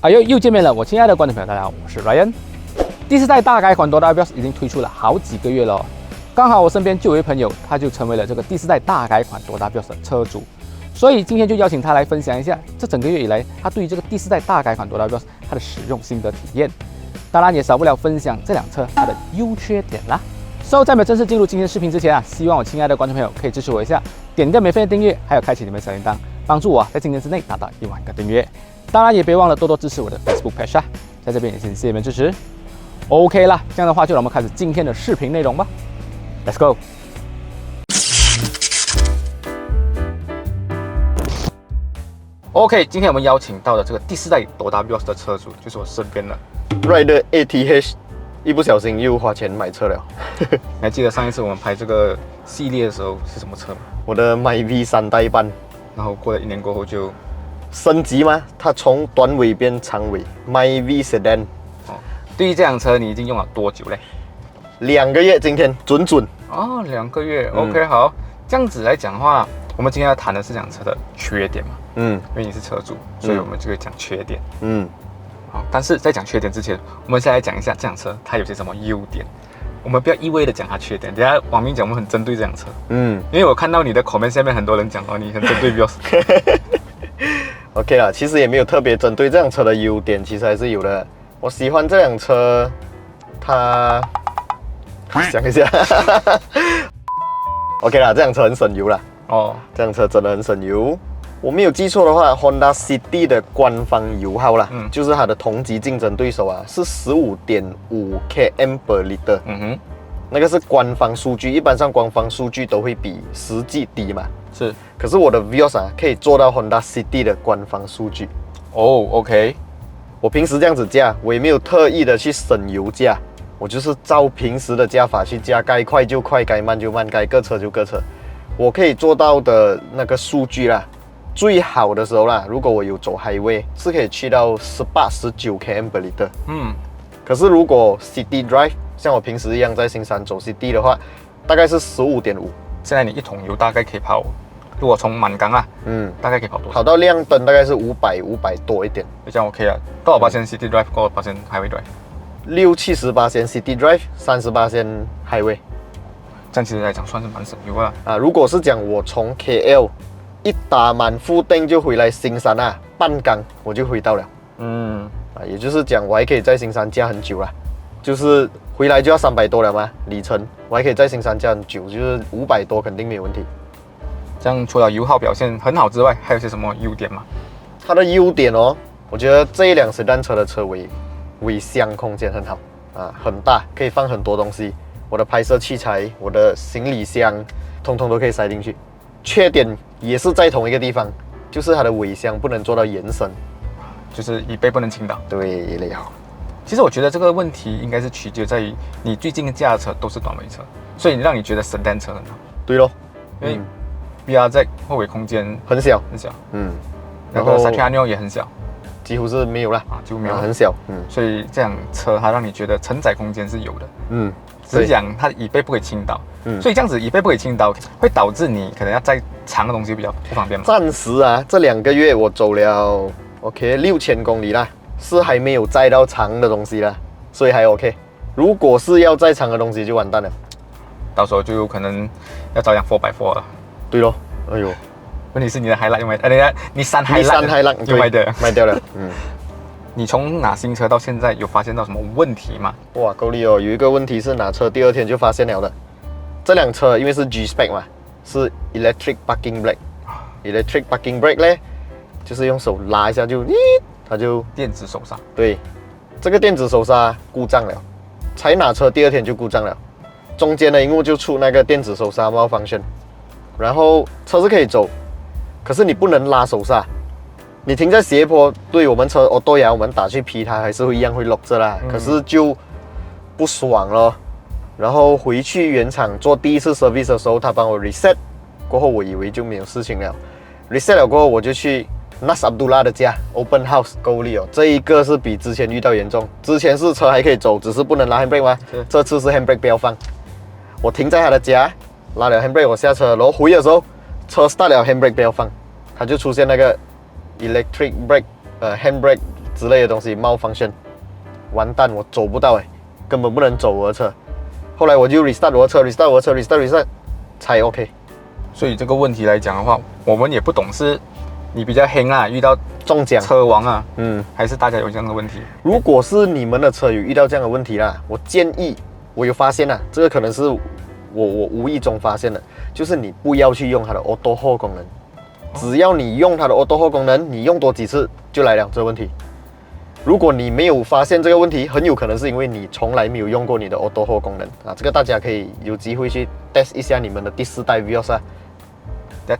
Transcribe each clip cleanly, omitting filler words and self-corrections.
哎呦，又见面了，我亲爱的观众朋友，大家好，我是 Ryan。第4代大改款 Toyota Vios 已经推出了好几个月了，刚好我身边就有一位朋友，他就成为了这个第4代大改款 Toyota Vios 的车主，所以今天就邀请他来分享一下这整个月以来他对于这个第4代大改款 Toyota Vios 他的使用心得体验，当然也少不了分享这辆车它的优缺点啦。在没有正式进入今天的视频之前啊，希望我亲爱的观众朋友可以支持我一下，点个免费的订阅，还有开启你们小铃铛，帮助我在今年之内达到1万个订阅。当然也别忘了多多支持我的 Facebook Page 啊，在这边也先谢谢你们支持。OK 啦，这样的话就让我们开始今天的视频内容吧 ，Let's go。OK， 今天我们邀请到的这个第4代 Toyota Vios 的车主就是我身边的 Rider ATH， 一不小心又花钱买车了。你还记得上一次我们拍这个系列的时候是什么车吗？我的 MyV 3代半，然后过了1年过后就升级吗？它从短尾变长尾 ，MyV Sedan。对于这辆车你已经用了多久嘞？2个月，今天准。哦，2个月。OK， 好，这样子来讲的话，我们今天要谈的是这辆车的缺点嘛。因为你是车主，所以我们就会讲缺点。好，但是在讲缺点之前，我们先来讲一下这辆车它有些什么优点。我们不要一味的讲它缺点，等下网民讲我们很针对这辆车。因为我看到你的 comment 下面很多人讲哦，你很针对 Vios。OK 啦，其实也没有特别针对这辆车的优点，其实还是有的。我喜欢这辆车，它想一下，OK 啦，这辆车很省油啦。这辆车真的很省油。我没有记错的话 ，Honda City 的官方油耗啦，就是它的同级竞争对手啊，是15.5 km/L。那个是官方数据，一般上官方数据都会比实际低嘛。是。可是我的 Vios 啊，可以做到 Honda City 的官方数据。OK。我平时这样子加，我也没有特意的去省油加，我就是照平时的加法去加，该快就快，该慢就慢，该搁车就搁车。我可以做到的那个数据啦，最好的时候啦，如果我有走 highway， 是可以去到18、19 km/L。可是如果 City Drive， 像我平时一样在新山走 City 的话，大概是15.5。现在你一桶油大概可以跑，如果从满缸啊，大概可以跑多少？跑到亮灯大概是500多一点，这样 OK 啊。多少%City Drive， 多少% Highway Drive？60-70% City Drive，30% Highway。这样其实来讲算是蛮省油啊。如果是讲我从 KL 一打满full tank就回来新山啊，半缸我就回到了。也就是讲我还可以在新山加很久啦，就是回来就要300多了嘛里程，我还可以在新山加很久，就是500多肯定没有问题。这样除了油耗表现很好之外，还有些什么优点吗？它的优点哦，我觉得这一辆sedan车的车尾箱空间很好啊，很大，可以放很多东西。我的拍摄器材、我的行李箱，通通都可以塞进去。缺点也是在同一个地方，就是它的尾箱不能做到延伸，就是椅背不能倾倒。对了。其实我觉得这个问题应该是取决在于你最近驾的车都是短尾车，所以让你觉得sedan车很好。对咯，因为BRZ后尾空间很小，然后 Sciano 也很小，几乎是没有啦，几乎没有，很小，所以这辆车它让你觉得承载空间是有的，只是讲它的椅背不可以倾倒，所以这样子椅背不可以倾倒，会导致你可能要载长的东西比较不方便嘛。暂时啊，这2个月我走了 6000公里啦，是还没有载到长的东西啦，所以还 OK。如果是要载长的东西就完蛋了，到时候就有可能要找辆 4x4 了。对咯，哎呦，问题是你的Highline用来，你3 Highline 就卖掉了。你从拿新车到现在有发现到什么问题吗？哇，够力哦！有一个问题是拿车第2天就发现了的。这辆车因为是 G Spec 嘛，是 Electric Parking Brake。Electric Parking Brake 呢，就是用手拉一下就，它就电子手刹。对，这个电子手刹故障了，才拿车第2天就故障了。中间的荧幕就出那个电子手刹malfunction，然后车是可以走，可是你不能拉手刹。你停在斜坡，对我们车对啊，我们打去P它还是会一样会 lock 着啦，可是就不爽咯。然后回去原厂做第1次 service 的时候，他帮我 reset， 过后我以为就没有事情了。reset 了过后，我就去 Nas Abdullah 的家 open house 够力哦。这一个是比之前遇到严重，之前是车还可以走，只是不能拉 handbrake 吗？这次是 handbrake 不要放。我停在他的家，拉了 handbrake， 我下车，然后回的时候，车 start 了 handbrake 不要放，它就出现那个 electric brake handbrake 之类的东西malfunction，完蛋，我走不到哎，根本不能走我的车。后来我就 restart 我的车 ，restart 我的车 ，restart 才 OK。所以这个问题来讲的话，我们也不懂是你比较黑啊，遇到中奖车王啊，嗯，还是大家有这样的问题？如果是你们的车有遇到这样的问题啦，我建议我有发现啦，这个可能是我无意中发现的，就是你不要去用它的 Auto Hold 功能。只要你用它的 Auto Hold 功能，你用多几次就来了这个问题。如果你没有发现这个问题，很有可能是因为你从来没有用过你的 Auto Hold 功能啊。这个大家可以有机会去 test 一下你们的第4代 Vios 啊。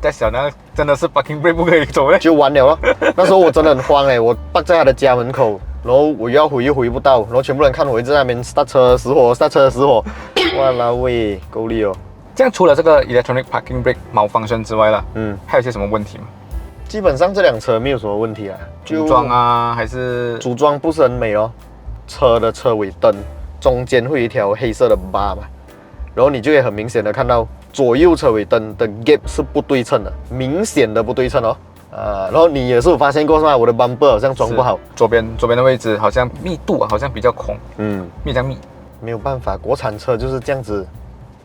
在小那真的是 parking brake 不可以走嘞，就完了咯。那时候我真的很慌哎，我park在他的家门口，然后我又要回又回不到，然后全部人看我一直在那边 start 车死火 ，start 车死火，哇啦喂，够力哦。这样除了这个 electronic parking brake malfunction 之外啦，还有些什么问题吗？基本上这辆车没有什么问题啦，组装啊还是组装不是很美哦。车的车尾灯中间会有一条黑色的疤嘛，然后你就可以很明显的看到左右车尾灯的 gap 是不对称的，明显的不对称哦。然后你也是有发现过是吗？我的 bumper 好像装不好，左边的位置好像密度好像比较空，密这样密，没有办法，国产车就是这样子，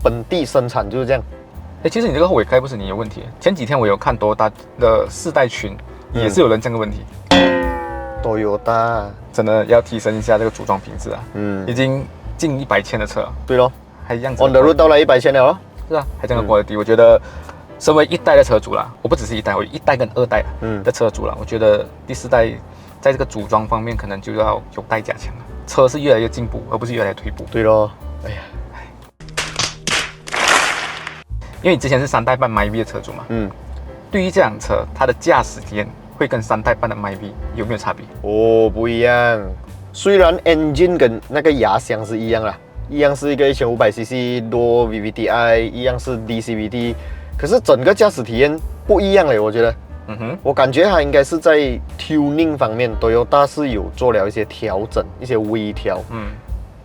本地生产就是这样。其实你这个后尾开不是你的问题。前几天我有看多大的4代群，也是有人这样的问题。都有的，真的要提升一下这个组装品质啊。已经近100千的车了，对咯，还这样子。 On the road 到了100千了哦。是啊，还这样的quality，我觉得身为1代的车主啦，我不只是1代，我1代跟2代的车主啦，我觉得第4代在这个组装方面可能就要有待加强了。车是越来越进步，而不是越来越退步。对咯，哎呀。因为你之前是3代半 Myvi 的车主嘛，对于这辆车，它的驾驶体验会跟3代半的 Myvi 有没有差别？哦，不一样。虽然 engine 跟那个牙箱是一样啦，一样是一个1500cc 多 VVTi， 一样是 DCVT， 可是整个驾驶体验不一样嘞，我觉得。我感觉它应该是在 tuning 方面，Toyota是有做了一些调整，一些微调。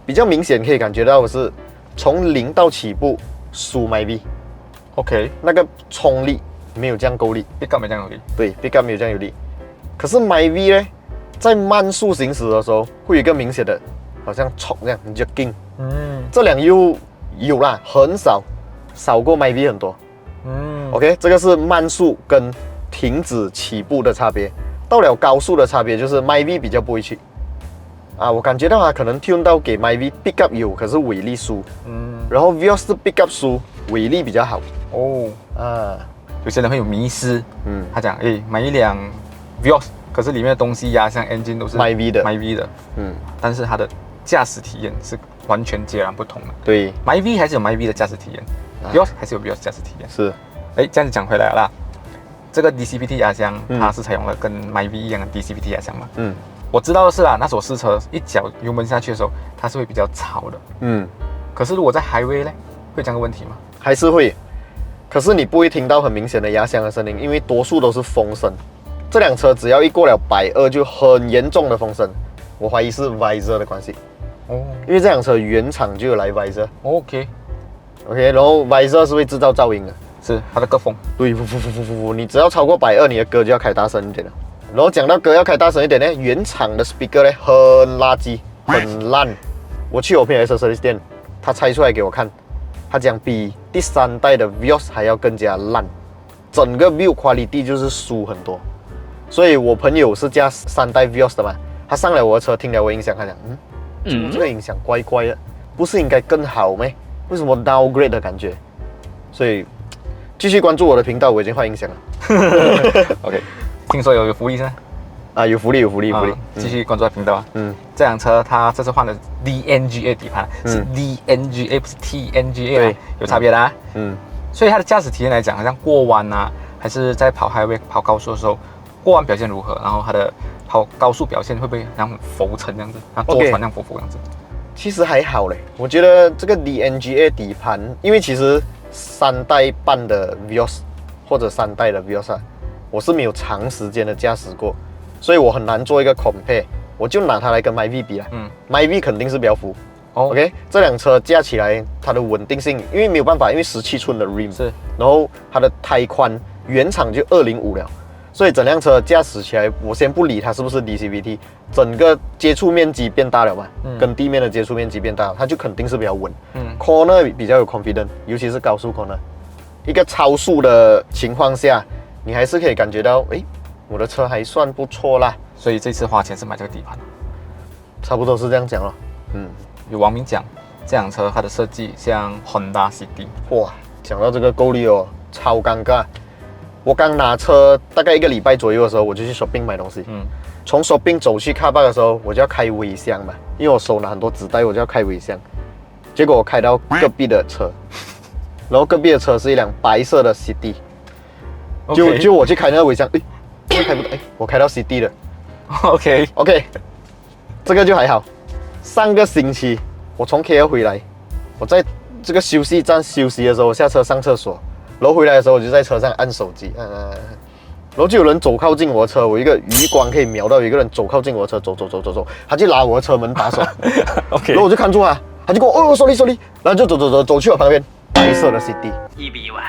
比较明显可以感觉到的是，从0到起步输 Myvi。OK， 那个冲力没有这样够力 ，pick up 没这样有力。对 ，pick up 没有这样有力。可是 Myvi 呢，在慢速行驶的时候，会有一个明显的，好像冲这样，你就劲。这辆又有啦，很少过 Myvi 很多。OK， 这个是慢速跟停止起步的差别。到了高速的差别就是 Myvi 比较不会去。我感觉到它可能 tune 到给 Myvi pick up 有，可是尾力输。然后 Vios 是 pick up 输，尾力比较好。有些人会有迷失。他讲，买一辆 Vios， 可是里面的东西呀，像 engine 都是 Myvi 的。但是它的驾驶体验是完全截然不同的。对 ，Myvi 还是有 Myvi 的驾驶体验，Vios 还是有 Vios 驾驶体验。是。这样子讲回来了啦，这个 DCVT 压箱，它是采用了跟 Myvi 一样的 DCVT 压箱嘛。我知道的是啦，那时候试车一脚油门下去的时候，它是会比较吵的。可是如果在 highway 呢，会这样的问题吗？还是会，可是你不会听到很明显的压箱的声音，因为多数都是风声。这辆车只要一过了120就很严重的风声，我怀疑是 visor 的关系。因为这辆车原厂就有来 visor。OK， 然后 visor 是会制造噪音的，是它的歌风。对，你只要超过120，你的歌就要开大声一点了。然后讲到歌要开大声一点呢，原厂的 speaker 呢很垃圾，很烂。我去我朋友的 service 店，他拆出来给我看，他讲比第3代的 Vios 还要更加烂，整个 build quality 就是输很多。所以我朋友是驾3代 Vios 的嘛，他上来我的车听了我音响，他讲，这个音响怪怪的，不是应该更好吗？为什么 downgrade 的感觉？所以继续关注我的频道，我已经换音响了。OK。听说有福利是吗？有福利。继续关注频道啊。这辆车它这次换了 DNGA 底盘，是 DNGA 不是 TNGA， 有差别的啊。所以它的驾驶体验来讲，好像过弯啊，还是在跑 highway 跑高速的时候，过弯表现如何？然后它的跑高速表现会不会像浮沉这样子，像坐船那样浮这样子？其实还好嘞，我觉得这个 DNGA 底盘，因为其实3代半的 Vios 或者3代的 Vios，我是没有长时间的驾驶过，所以我很难做一个 compare， 我就拿它来跟 Myvi 比啦。Myvi 肯定是比较浮。OK， 这辆车驾起来它的稳定性，因为没有办法，因为17寸的 rim， 是，然后它的胎宽原厂就205了，所以整辆车驾驶起来，我先不理它是不是 DCVT， 整个接触面积变大了嘛，跟地面的接触面积变大了，它就肯定是比较稳。corner 比较有 confidence， 尤其是高速 corner， 一个超速的情况下，你还是可以感觉到，我的车还算不错啦。所以这次花钱是买这个底盘，差不多是这样讲了。有网民讲，这辆车它的设计像 Honda City。哇，讲到这个够力哦，超尴尬。我刚拿车大概1个礼拜左右的时候，我就去 shopping 买东西。从 shopping 走去 car park 的时候，我就要开尾箱嘛，因为我手拿很多纸袋，我就要开尾箱。结果我开到隔壁的车，然后隔壁的车是一辆白色的 City， 就我去开那个尾箱，开不到，我开到 City 了。OK， 这个就还好。上个星期我从 KL 回来，我在这个休息站休息的时候，我下车上厕所，然后回来的时候我就在车上按手机，然后就有人走靠近我的车，我一个余光可以瞄到有一个人走靠近我的车，走，他就拉我的车门把手然后我就看住他就跟我sorry， 然后就走去我旁边，白色的 CD， 意外，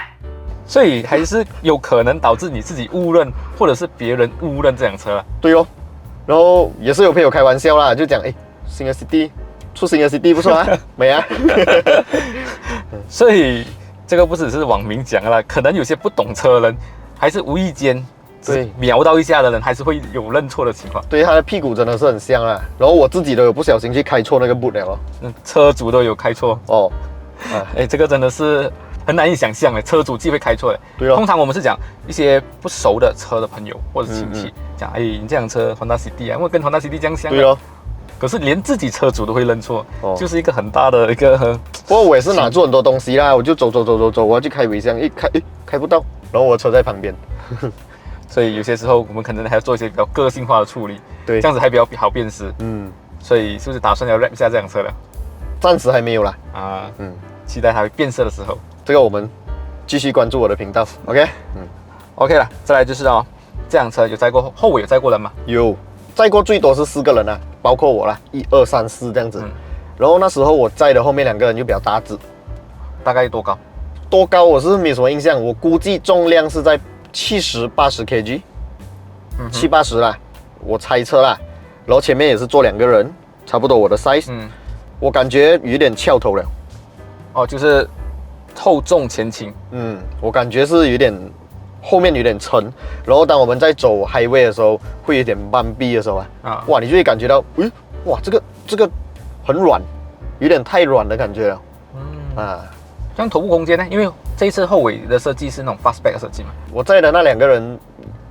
所以还是有可能导致你自己误认，或者是别人误认这辆车。对哦，然后也是有朋友开玩笑啦，就讲新的 CD 出新的 CD 不错啊，美啊。所以这个不只是网民讲啦，可能有些不懂车的人，还是无意间对瞄到一下的人，还是会有认错的情况。对，他的屁股真的是很像啊。然后我自己都有不小心去开错那个 boot 了哦。车主都有开错哦。这个真的是很难以想象的，车主既会开错的。对哦。通常我们是讲一些不熟的车的朋友或者亲戚，讲你这辆车 Honda City 啊，因为跟 Honda City 这样像。对哦。可是连自己车主都会认错，就是一个很大的一个。不过我也是拿住很多东西啦，我就走，我要去开尾箱，开不到，然后我车在旁边。所以有些时候我们可能还要做一些比较个性化的处理，对，这样子还比较好辨识。所以是不是打算要 wrap 一下这辆车了？暂时还没有啦。期待它会变色的时候。这个我们继续关注我的频道。OK 了，再来就是这辆车有载过后尾有载过人吗？有，载过最多是4个人啊，包括我啦，1、2、3、4这样子。然后那时候我载的后面2个人就比较大只，大概多高？多高我是没什么印象，我估计重量是在70、80 kg， 70、80啦，我猜测啦。然后前面也是坐2个人，差不多我的 size。我感觉有点翘头了。就是后重前倾。我感觉是有点后面有点沉，然后当我们在走 highway 的时候，会有点慢逼的时候哇，你就会感觉到，哇，这个很软，有点太软的感觉了。像头部空间呢？因为这一次后尾的设计是那种 fastback 的设计嘛。我载的那2个人，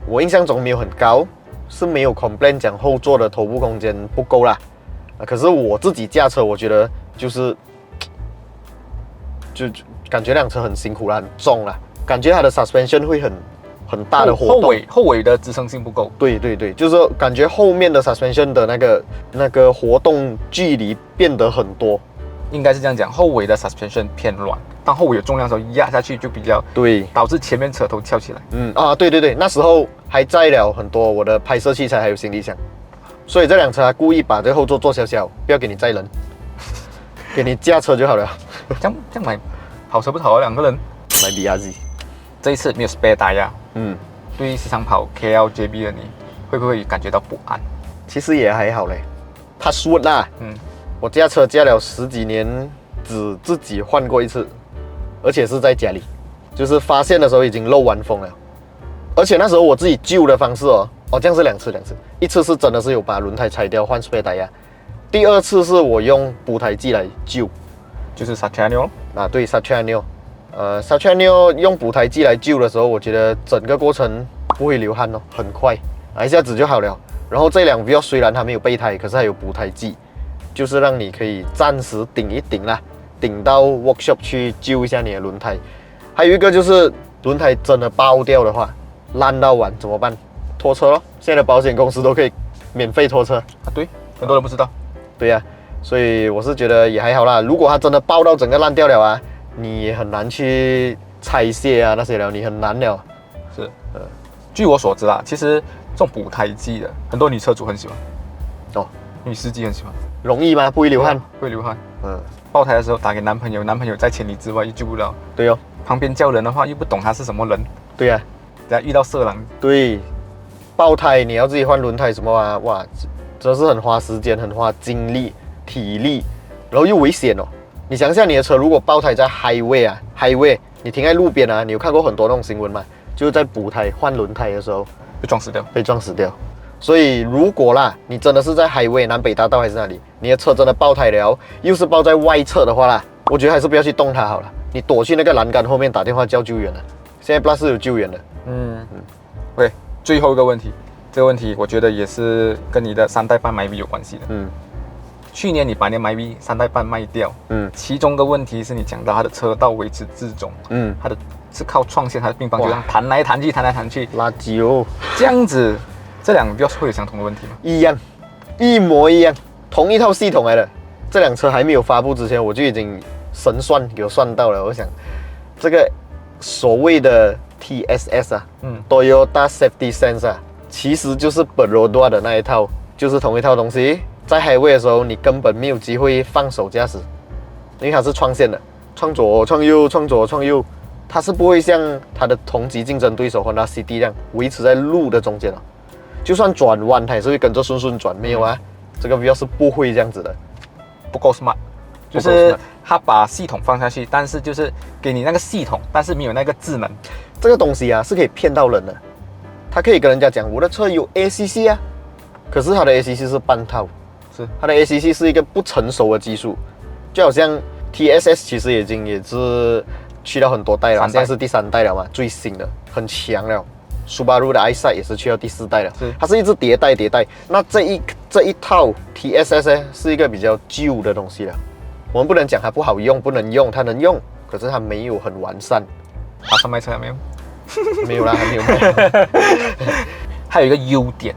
我印象中没有很高，是没有 complain 讲后座的头部空间不够啦。可是我自己驾车，我觉得就感觉辆车很辛苦啦，很重啦，感觉它的 suspension 会很大的活动。后尾的支撑性不够。对，就是感觉后面的 suspension 的那个活动距离变得很多。应该是这样讲，后尾的 suspension 偏软，当后尾有重量的时候压下去就比较对，导致前面车头翘起来。对，那时候还载了很多我的拍摄器材还有行李箱，所以这辆车故意把这个后座做小小，不要给你载人，给你驾车就好了。这样买跑车不好啊，2个人买 BRZ。这一次没有 spare 打压，对于时常跑 KL、JB 的你，会不会感觉到不安？其实也还好嘞，他说啦，我驾车驾了10几年，只自己换过1次，而且是在家里，就是发现的时候已经漏完风了，而且那时候我自己救的方式这样是2次，一次是真的是有把轮胎拆掉换 spare 打压，第2次是我用补胎剂来救，就是 Sachanio 对 Sachanio 用补胎剂来救的时候，我觉得整个过程不会流汗很快，一下子就好了。然后这辆 Vios 虽然它没有备胎，可是它有补胎剂，就是让你可以暂时顶一顶啦，顶到 workshop 去救一下你的轮胎。还有一个就是轮胎真的爆掉的话，烂到完怎么办？拖车咯，现在的保险公司都可以免费拖车。对，很多人不知道。对呀，所以我是觉得也还好啦。如果它真的爆到整个烂掉了你也很难去拆卸那些了，你很难了。是，据我所知啦，其实这种补胎剂的，很多女车主很喜欢。女司机很喜欢。容易吗？不会流汗？会流汗。爆胎的时候打给男朋友，男朋友在千里之外又救不了。对哦。旁边叫人的话又不懂他是什么人。对呀。等下遇到色狼。对，爆胎你要自己换轮胎什么啊，哇，真的是很花时间、很花精力、体力，然后又危险哦。你想一下，你的车如果爆胎在 highway， 你停在路边啊，你有看过很多那种新闻吗？就是在补胎换轮胎的时候被撞死掉。被撞死掉。所以如果啦，你真的是在 highway 南北大道还是哪里，你的车真的爆胎了，又是爆在外侧的话啦，我觉得还是不要去动它好了，你躲去那个栏杆后面打电话叫救援了。现在 Plus 是有救援的。OK， 最后一个问题，这个问题我觉得也是跟你的3代半 MyV 有关系的。去年你把你的 MyV 3代半卖掉，其中的问题是你讲到它的车道维持自重，它的是靠创线，它的并棒就这样弹来弹去，弹来弹去，垃圾哦。这样子，这两个会有相同的问题吗？一样，一模一样，同一套系统来的。这辆车还没有发布之前，我就已经神算给我算到了。我想，这个所谓的 TSS 啊，Toyota Safety Sense 啊，其实就是 Baroda 的那一套，就是同一套东西。在 highway 的时候，你根本没有机会放手驾驶，因为它是创线的，创左、创右、创左、创右，它是不会像它的同级竞争对手 Honda City 这样维持在路的中间了。就算转弯，它也是会跟着顺顺转，没有啊？这个 Vios 是不会这样子的，不够 smart， 就是它把系统放下去，但是就是给你那个系统，但是没有那个智能。这个东西啊是可以骗到人的，它可以跟人家讲我的车有 ACC 啊，可是它的 ACC 是半套，它的 ACC 是一个不成熟的技术，就好像 TSS 其实也是去到很多代了，现在是第3代了嘛，最新的很强了。Subaru 的 iSight 也是去到第4代了，它是一直迭代。那这一套 TSS 呢，是一个比较旧的东西了。我们不能讲它不好用，不能用，它能用，可是它没有很完善。打算卖车了没有？没有啦，还没有卖。还有一个优点，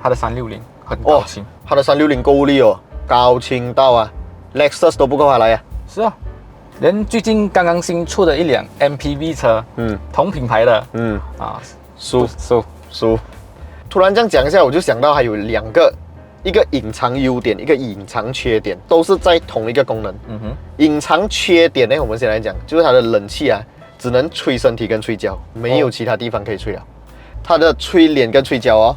它的360很高清，它的360够力哦，高清到啊 ，Lexus 都不够它来啊。是啊。连最近刚刚新出的一辆 MPV 车，同品牌的，输。突然这样讲一下，我就想到还有2个，一个隐藏优点，一个隐藏缺点，都是在同一个功能。隐藏缺点呢，我们先来讲，就是它的冷气啊，只能吹身体跟吹脚，没有其他地方可以吹了。它的吹脸跟吹脚哦，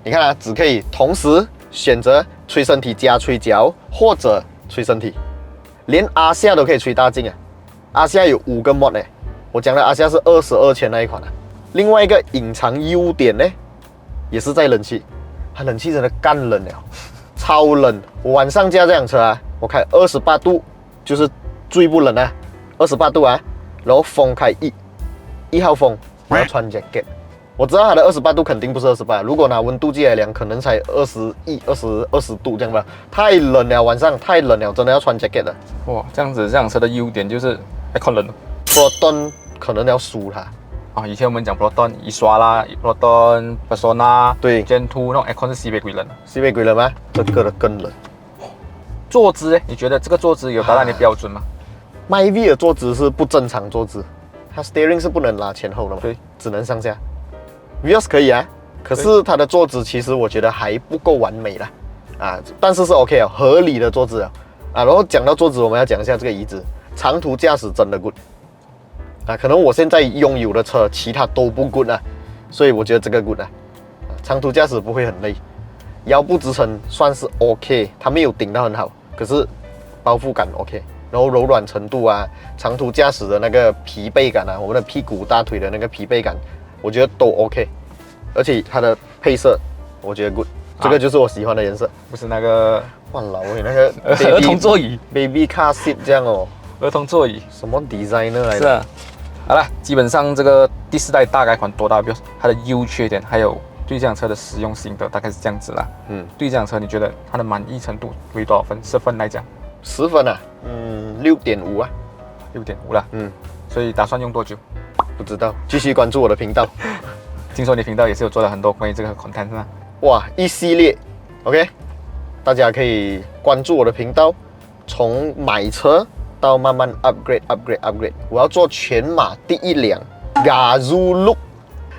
你看啊，只可以同时选择吹身体加吹脚，或者吹身体。连阿夏都可以吹大镜啊！阿夏有5个 mod 呢，我讲的阿夏是22千那一款啊。另外一个隐藏优点呢，也是在冷气，它冷气真的干冷了，超冷。我晚上驾这辆车啊，我开28度，就是最不冷啊，28度啊，然后风开1号风，我要穿 jacket。我知道它的28度肯定不是28，如果拿温度计来量，可能才21、20度这样吧。太冷了，晚上太冷了，真的要穿 jacket 的。哇，这样子这辆车的优点就是aircon冷了。Proton 可能要输它啊。以前我们讲 Proton 一刷啦 ，Proton Persona 对 Gen 2那种 aircon 是西北鬼冷的，西北鬼冷吗？这个的更冷。坐姿呢？你觉得这个坐姿有达到你的标准吗？MyV 的坐姿是不正常坐姿，它 steering 是不能拉前后的嘛，对，只能上下。Vios 可以啊，可是它的坐姿其实我觉得还不够完美啦，但是 OK 啊，合理的坐姿啊，然后讲到坐姿，我们要讲一下这个椅子，长途驾驶真的 good，可能我现在拥有的车其他都不 good 啊，所以我觉得这个 good 啊，长途驾驶不会很累，腰部支撑算是 OK， 它没有顶到很好，可是包覆感 OK， 然后柔软程度啊，长途驾驶的那个疲惫感啊，我们的屁股大腿的那个疲惫感。我觉得都 OK， 而且它的配色我觉得 good， 这个就是我喜欢的颜色，不是那个哇老那个儿童座椅 baby car seat 这样哦，儿童座椅什么 designer 来的？是啊，好了，基本上这个第4代大改款多大Vios它的优缺点，还有对这辆车的使用心得大概是这样子啦。对这辆车你觉得它的满意程度为多少分？10分来讲，10分啊，6.5啊，6.5啦。所以打算用多久？不知道，继续关注我的频道。听说你频道也是有做了很多关于这个 content 是吗？哇，一系列 ，OK， 大家可以关注我的频道，从买车到慢慢 upgrade。我要做全马第1辆 Gazoo Look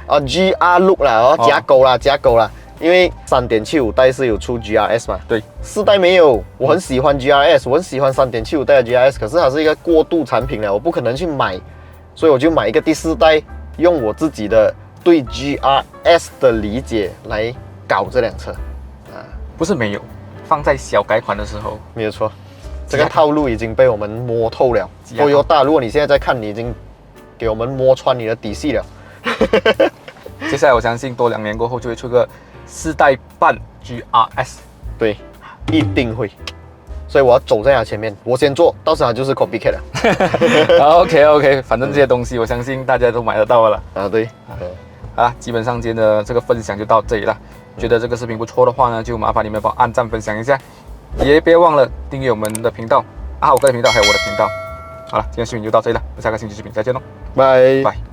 GR Look 啦，加狗啦，因为3.75代是有出 GRS 嘛，对，4代没有。我很喜欢 GRS， 我很喜欢3.75代的 GRS， 可是它是一个过渡产品了，我不可能去买。所以我就买一个第4代，用我自己的对 GRS 的理解来搞这辆车啊，不是没有，放在小改款的时候，没有错。这个套路已经被我们摸透了。Toyota，如果你现在在看，你已经给我们摸穿你的底细了。接下来我相信多2年过后就会出个4代半 GRS， 对，一定会。所以我要走在他前面，我先做，到时候他就是 copycat 了。OK， 反正这些东西我相信大家都买得到了啊，对。好啦，基本上今天的这个分享就到这里了。觉得这个视频不错的话呢，就麻烦你们帮我按赞分享一下，也别忘了订阅我们的频道，我个人频道还有我的频道。好了，今天视频就到这里了，下个星期视频再见喽，拜拜。